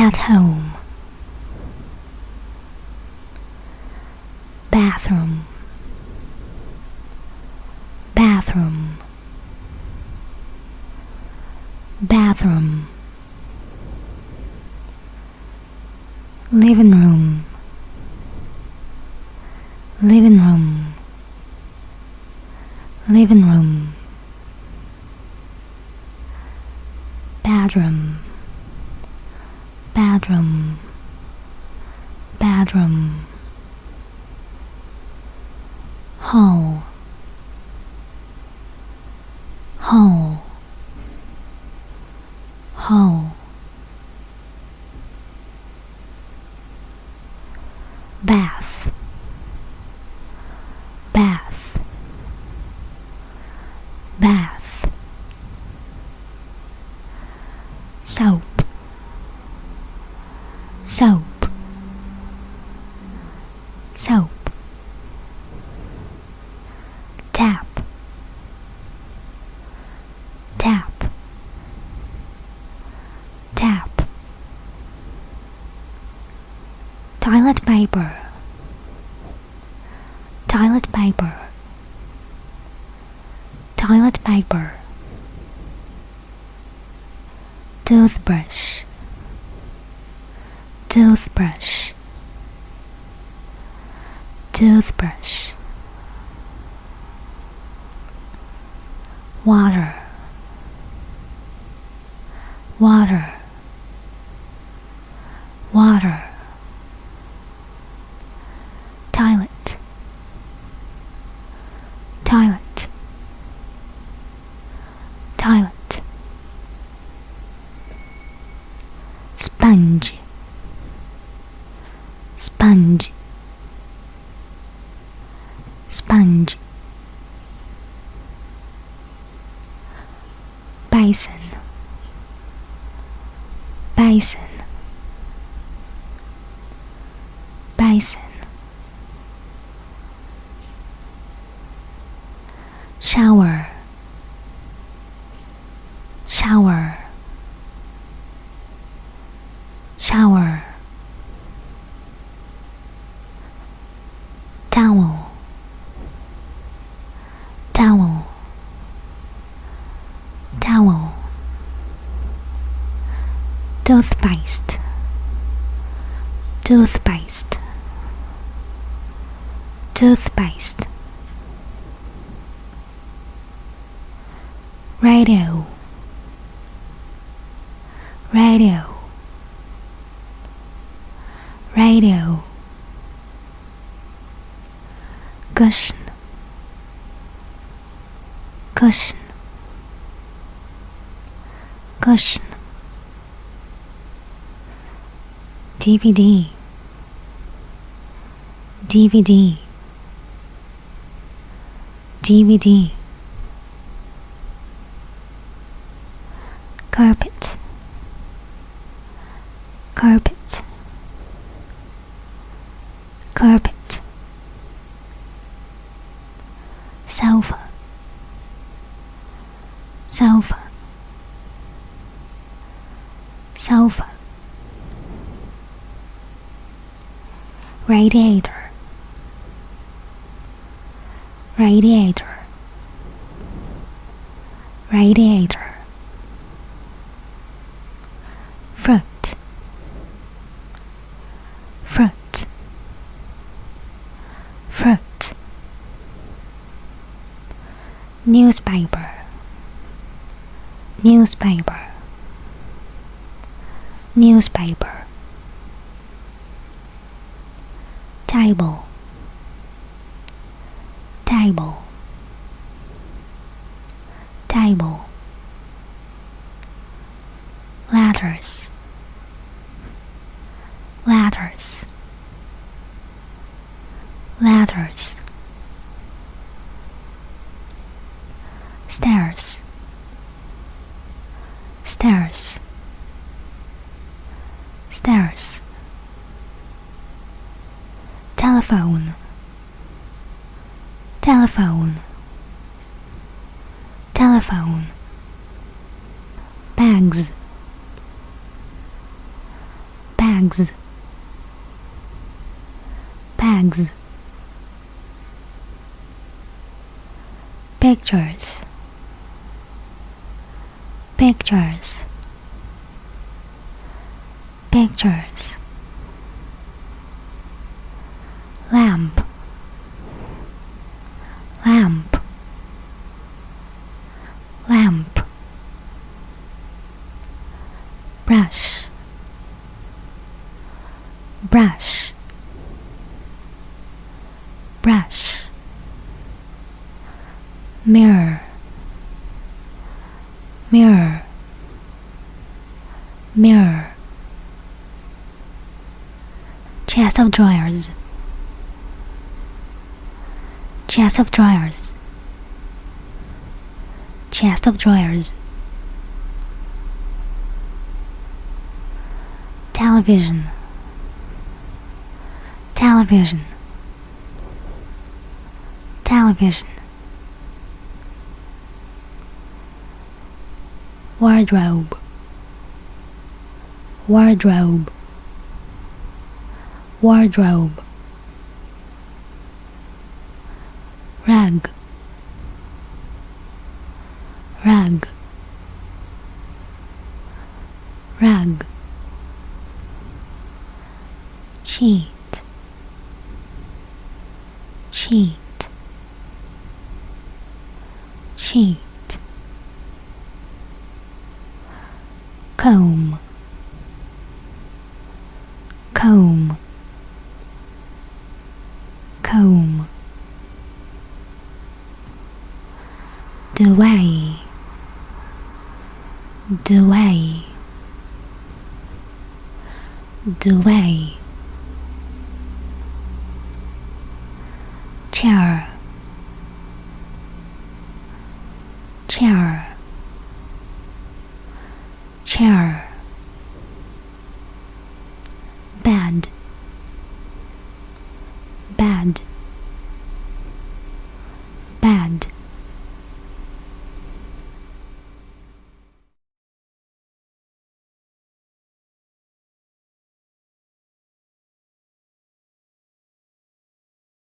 At home. Bathroom. Bathroom. Bathroom. Living room. Living room. Living room. Bedroom. Bedroom. Bedroom. Hall. Hall. Hall. Bath. Bath. Bath. Soap. Soap. Soap. Tap. Tap. Tap. Toilet paper. Toilet paper. Toilet paper. Toothbrush. Toothbrush. Toothbrush. Water. Water. Water. Toilet. Toilet. Toilet. Sponge. Sponge. Sponge. Basin. Basin. Basin. Shower. Shower. Shower. Towel. Towel. Towel. Toothpaste. Toothpaste. Toothpaste. Radio. Radio. Radio. Cushion. Cushion. Cushion. DVD. DVD. DVD. Carpet. Carpet. Carpet. Sofa. Sofa. Sofa. Radiator. Radiator. Radiator. Fruit. Fruit. Fruit. Newspaper. Newspaper. Newspaper. Table. Table. Table. Letters. Letters. Letters. Stairs. Stairs. Stairs. Telephone. Telephone. Telephone. Bags. bags, bags, pictures, pictures, pictures, lamp, lamp, lamp, brush, brush, brush, mirror, mirror, mirror, chest of drawers, chest of drawers, chest of drawers, television, television, television, wardrobe, wardrobe, wardrobe, rug, rug, rug, cheat, cheat, cheat, comb, comb, comb, delay, delay, delay, chair, chair, chair,